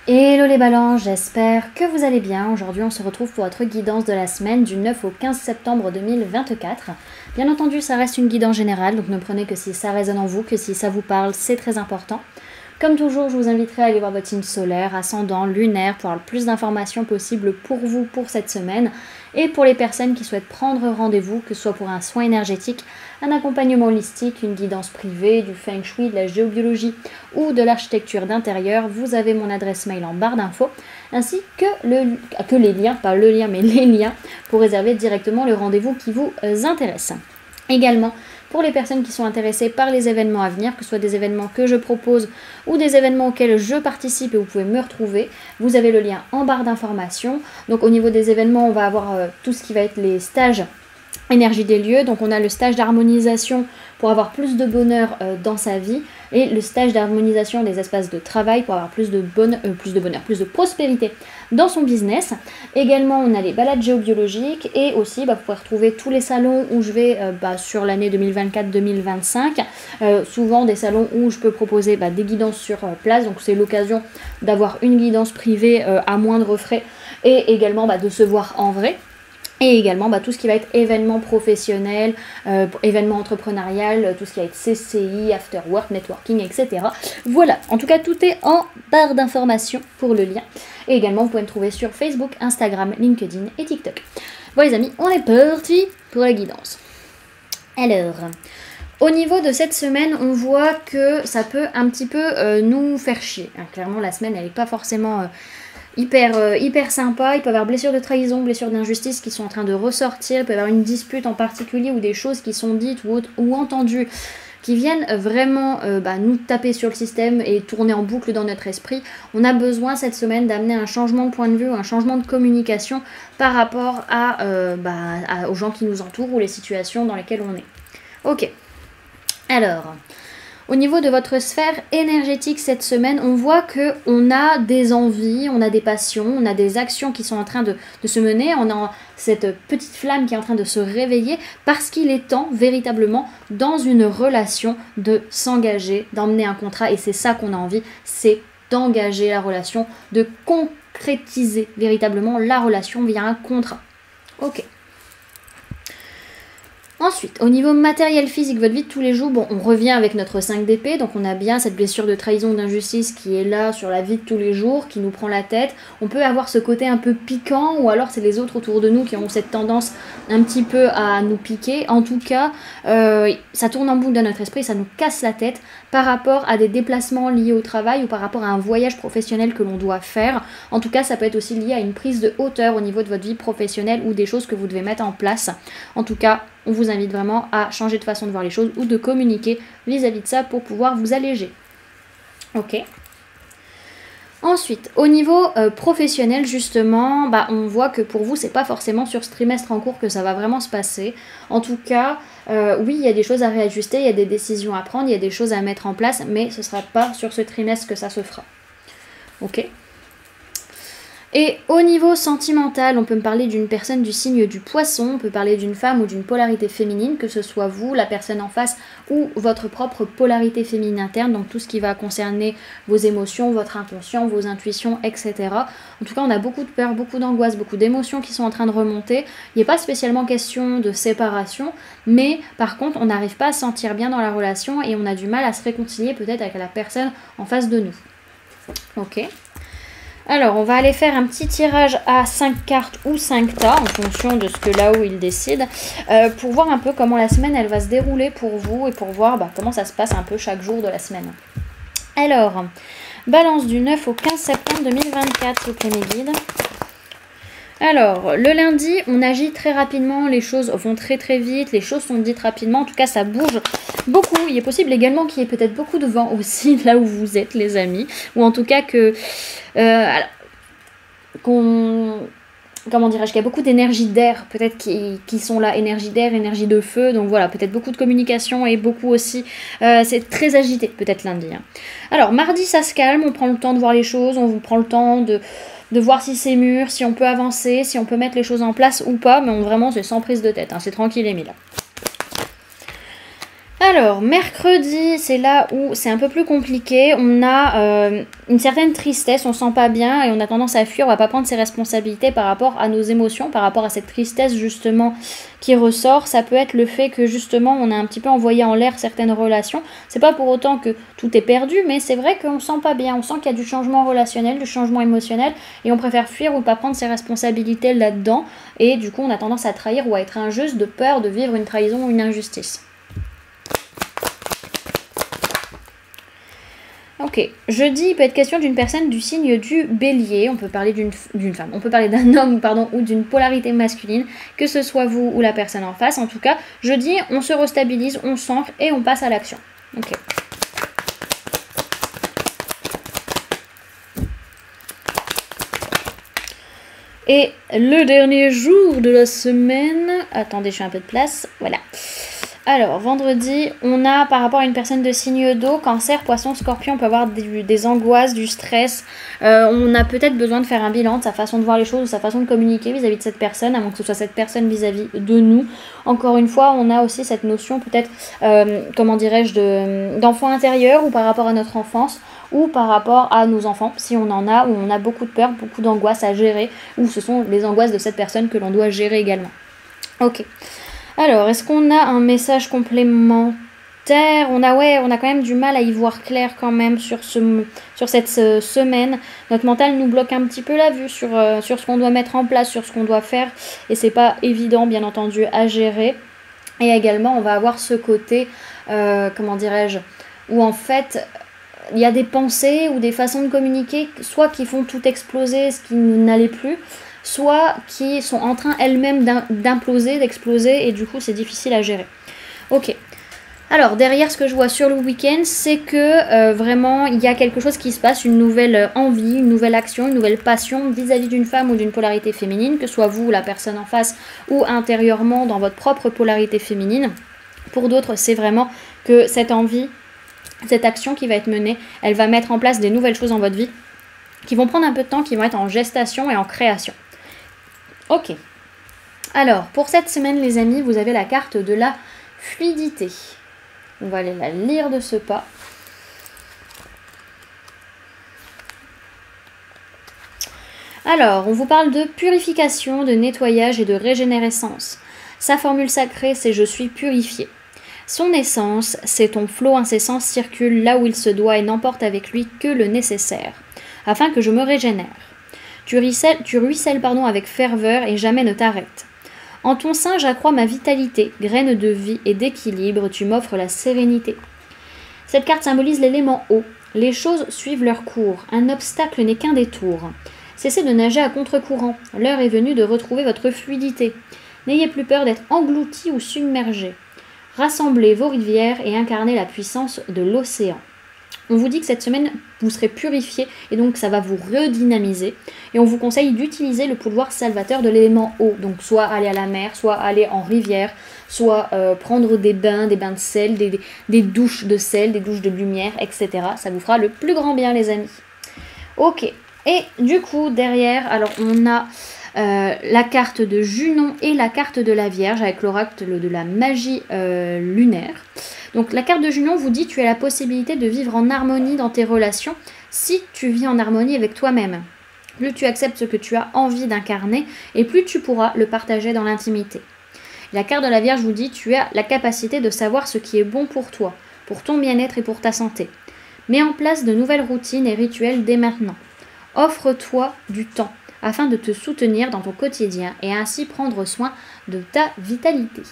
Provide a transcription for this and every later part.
Hello les balances, j'espère que vous allez bien. Aujourd'hui on se retrouve pour votre guidance de la semaine du 9 au 15 septembre 2024. Bien entendu ça reste une guidance générale, donc ne prenez que si ça résonne en vous, que si ça vous parle, c'est très important. Comme toujours, je vous inviterai à aller voir votre signe solaire, ascendant, lunaire, pour avoir le plus d'informations possibles pour vous pour cette semaine. Et pour les personnes qui souhaitent prendre rendez-vous, que ce soit pour un soin énergétique, un accompagnement holistique, une guidance privée, du feng shui, de la géobiologie ou de l'architecture d'intérieur, vous avez mon adresse mail en barre d'infos, ainsi que les liens, pas le lien mais les liens, pour réserver directement le rendez-vous qui vous intéresse. Également, pour les personnes qui sont intéressées par les événements à venir, que ce soit des événements que je propose ou des événements auxquels je participe et vous pouvez me retrouver, vous avez le lien en barre d'informations. Donc au niveau des événements, on va avoir tout ce qui va être les stages énergie des lieux. Donc on a le stage d'harmonisation pour avoir plus de bonheur dans sa vie et le stage d'harmonisation des espaces de travail pour avoir plus de bonheur, plus de prospérité dans son business. Également on a les balades géobiologiques et aussi vous pouvez retrouver tous les salons où je vais sur l'année 2024-2025, souvent des salons où je peux proposer des guidances sur place, donc c'est l'occasion d'avoir une guidance privée à moindre frais et également de se voir en vrai. Et également tout ce qui va être événements professionnels, événements entrepreneurial, tout ce qui va être CCI, after work, networking, etc. Voilà, en tout cas tout est en barre d'informations pour le lien. Et également vous pouvez me trouver sur Facebook, Instagram, LinkedIn et TikTok. Bon les amis, on est parti pour la guidance. Alors, au niveau de cette semaine, on voit que ça peut un petit peu nous faire chier. Alors, clairement la semaine elle n'est pas forcément... hyper sympa. Il peut y avoir blessures de trahison, blessures d'injustice qui sont en train de ressortir, il peut y avoir une dispute en particulier ou des choses qui sont dites ou entendues qui viennent vraiment nous taper sur le système et tourner en boucle dans notre esprit. On a besoin cette semaine d'amener un changement de point de vue, un changement de communication par rapport aux gens qui nous entourent ou les situations dans lesquelles on est. Ok, alors... Au niveau de votre sphère énergétique cette semaine, on voit qu'on a des envies, on a des passions, on a des actions qui sont en train de se mener, on a cette petite flamme qui est en train de se réveiller parce qu'il est temps véritablement dans une relation de s'engager, d'emmener un contrat et c'est ça qu'on a envie, c'est d'engager la relation, de concrétiser véritablement la relation via un contrat. Ok. Ensuite, au niveau matériel physique, votre vie de tous les jours, on revient avec notre 5 d'épée, donc on a bien cette blessure de trahison, d'injustice qui est là sur la vie de tous les jours, qui nous prend la tête. On peut avoir ce côté un peu piquant, ou alors c'est les autres autour de nous qui ont cette tendance un petit peu à nous piquer. En tout cas, ça tourne en boucle dans notre esprit, ça nous casse la tête par rapport à des déplacements liés au travail ou par rapport à un voyage professionnel que l'on doit faire. En tout cas, ça peut être aussi lié à une prise de hauteur au niveau de votre vie professionnelle ou des choses que vous devez mettre en place. En tout cas, on vous invite vraiment à changer de façon de voir les choses ou de communiquer vis-à-vis de ça pour pouvoir vous alléger. Ok. Ensuite, au niveau professionnel, justement, on voit que pour vous, c'est pas forcément sur ce trimestre en cours que ça va vraiment se passer. En tout cas, oui, il y a des choses à réajuster, il y a des décisions à prendre, il y a des choses à mettre en place, mais ce sera pas sur ce trimestre que ça se fera. Ok. Et au niveau sentimental, on peut me parler d'une personne du signe du poisson, on peut parler d'une femme ou d'une polarité féminine, que ce soit vous, la personne en face, ou votre propre polarité féminine interne, donc tout ce qui va concerner vos émotions, votre inconscient, vos intuitions, etc. En tout cas, on a beaucoup de peur, beaucoup d'angoisse, beaucoup d'émotions qui sont en train de remonter. Il n'est pas spécialement question de séparation, mais par contre, on n'arrive pas à se sentir bien dans la relation et on a du mal à se réconcilier peut-être avec la personne en face de nous. Ok. Alors, on va aller faire un petit tirage à 5 cartes ou 5 tas, en fonction de ce que là-haut il décide, pour voir un peu comment la semaine elle va se dérouler pour vous et pour voir comment ça se passe un peu chaque jour de la semaine. Alors, balance du 9 au 15 septembre 2024, s'il vous plaît mes guides. Alors, le lundi, on agit très rapidement, les choses vont très très vite, les choses sont dites rapidement, en tout cas ça bouge beaucoup. Il est possible également qu'il y ait peut-être beaucoup de vent aussi là où vous êtes les amis, ou en tout cas que comment dirais-je, qu'il y a beaucoup d'énergie d'air peut-être qui sont là, énergie d'air, énergie de feu, donc voilà, peut-être beaucoup de communication et beaucoup aussi, c'est très agité peut-être lundi. Alors mardi ça se calme, on prend le temps de voir les choses, on vous prend le temps de voir si c'est mûr, si on peut avancer, si on peut mettre les choses en place ou pas, mais vraiment c'est sans prise de tête, c'est tranquille et mis là. Alors, mercredi, c'est là où c'est un peu plus compliqué. On a une certaine tristesse, on se sent pas bien et on a tendance à fuir, on va pas prendre ses responsabilités par rapport à nos émotions, par rapport à cette tristesse justement qui ressort. Ça peut être le fait que justement on a un petit peu envoyé en l'air certaines relations. C'est pas pour autant que tout est perdu, mais c'est vrai qu'on se sent pas bien, on sent qu'il y a du changement relationnel, du changement émotionnel et on préfère fuir ou pas prendre ses responsabilités là-dedans et du coup on a tendance à trahir ou à être injuste de peur de vivre une trahison ou une injustice. Ok, jeudi, il peut être question d'une personne du signe du bélier, on peut parler d'une femme, on peut parler d'un homme pardon, ou d'une polarité masculine, que ce soit vous ou la personne en face. En tout cas, jeudi, on se restabilise, on s'ancre et on passe à l'action. Ok. Et le dernier jour de la semaine, attendez, je fais un peu de place, voilà. Alors, vendredi, on a par rapport à une personne de signe d'eau, cancer, poisson, scorpion, on peut avoir des angoisses, du stress. On a peut-être besoin de faire un bilan de sa façon de voir les choses, de sa façon de communiquer vis-à-vis de cette personne, à moins que ce soit cette personne vis-à-vis de nous. Encore une fois, on a aussi cette notion peut-être, comment dirais-je, d'enfant intérieur ou par rapport à notre enfance ou par rapport à nos enfants, si on en a, où on a beaucoup de peur, beaucoup d'angoisse à gérer, ou ce sont les angoisses de cette personne que l'on doit gérer également. Ok. Alors, est-ce qu'on a un message complémentaire? On a quand même du mal à y voir clair quand même sur cette semaine. Notre mental nous bloque un petit peu la vue sur ce qu'on doit mettre en place, sur ce qu'on doit faire. Et c'est pas évident, bien entendu, à gérer. Et également, on va avoir ce côté, comment dirais-je, où en fait, il y a des pensées ou des façons de communiquer, soit qui font tout exploser, ce qui n'allait plus, soit qui sont en train elles-mêmes d'imploser, d'exploser, et du coup c'est difficile à gérer. Ok. Alors derrière ce que je vois sur le week-end, c'est que vraiment il y a quelque chose qui se passe, une nouvelle envie, une nouvelle action, une nouvelle passion vis-à-vis d'une femme ou d'une polarité féminine, que ce soit vous, la personne en face, ou intérieurement dans votre propre polarité féminine. Pour d'autres, c'est vraiment que cette envie, cette action qui va être menée, elle va mettre en place des nouvelles choses dans votre vie, qui vont prendre un peu de temps, qui vont être en gestation et en création. Ok. Alors, pour cette semaine, les amis, vous avez la carte de la fluidité. On va aller la lire de ce pas. Alors, on vous parle de purification, de nettoyage et de régénérescence. Sa formule sacrée, c'est « je suis purifié ». Son essence, c'est ton flot incessant circule là où il se doit et n'emporte avec lui que le nécessaire, afin que je me régénère. Tu ruisselles avec ferveur et jamais ne t'arrêtes. En ton sein, j'accrois ma vitalité, graine de vie et d'équilibre, tu m'offres la sérénité. Cette carte symbolise l'élément eau. Les choses suivent leur cours, un obstacle n'est qu'un détour. Cessez de nager à contre-courant, l'heure est venue de retrouver votre fluidité. N'ayez plus peur d'être englouti ou submergé. Rassemblez vos rivières et incarnez la puissance de l'océan. On vous dit que cette semaine, vous serez purifié et donc ça va vous redynamiser. Et on vous conseille d'utiliser le pouvoir salvateur de l'élément eau. Donc soit aller à la mer, soit aller en rivière, soit prendre des bains de sel, des douches de sel, des douches de lumière, etc. Ça vous fera le plus grand bien, les amis. Ok. Et du coup, derrière, alors on a la carte de Junon et la carte de la Vierge avec l'oracle de la magie lunaire. Donc la carte de Junon vous dit tu as la possibilité de vivre en harmonie dans tes relations si tu vis en harmonie avec toi-même. Plus tu acceptes ce que tu as envie d'incarner et plus tu pourras le partager dans l'intimité. La carte de la Vierge vous dit tu as la capacité de savoir ce qui est bon pour toi, pour ton bien-être et pour ta santé. Mets en place de nouvelles routines et rituels dès maintenant. Offre-toi du temps afin de te soutenir dans ton quotidien et ainsi prendre soin de ta vitalité.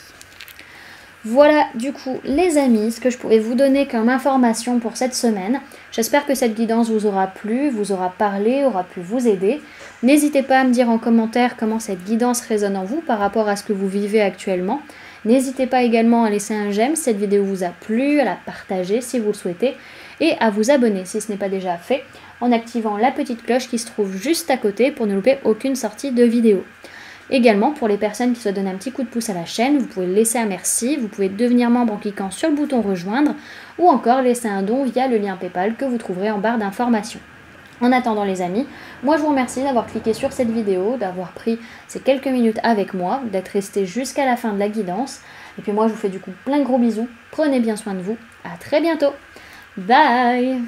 Voilà du coup les amis ce que je pouvais vous donner comme information pour cette semaine. J'espère que cette guidance vous aura plu, vous aura parlé, aura pu vous aider. N'hésitez pas à me dire en commentaire comment cette guidance résonne en vous par rapport à ce que vous vivez actuellement. N'hésitez pas également à laisser un j'aime si cette vidéo vous a plu, à la partager si vous le souhaitez et à vous abonner si ce n'est pas déjà fait en activant la petite cloche qui se trouve juste à côté pour ne louper aucune sortie de vidéo. Également, pour les personnes qui souhaitent donner un petit coup de pouce à la chaîne, vous pouvez laisser un merci, vous pouvez devenir membre en cliquant sur le bouton rejoindre ou encore laisser un don via le lien PayPal que vous trouverez en barre d'informations. En attendant les amis, moi je vous remercie d'avoir cliqué sur cette vidéo, d'avoir pris ces quelques minutes avec moi, d'être resté jusqu'à la fin de la guidance. Et puis moi je vous fais du coup plein de gros bisous, prenez bien soin de vous, à très bientôt, bye.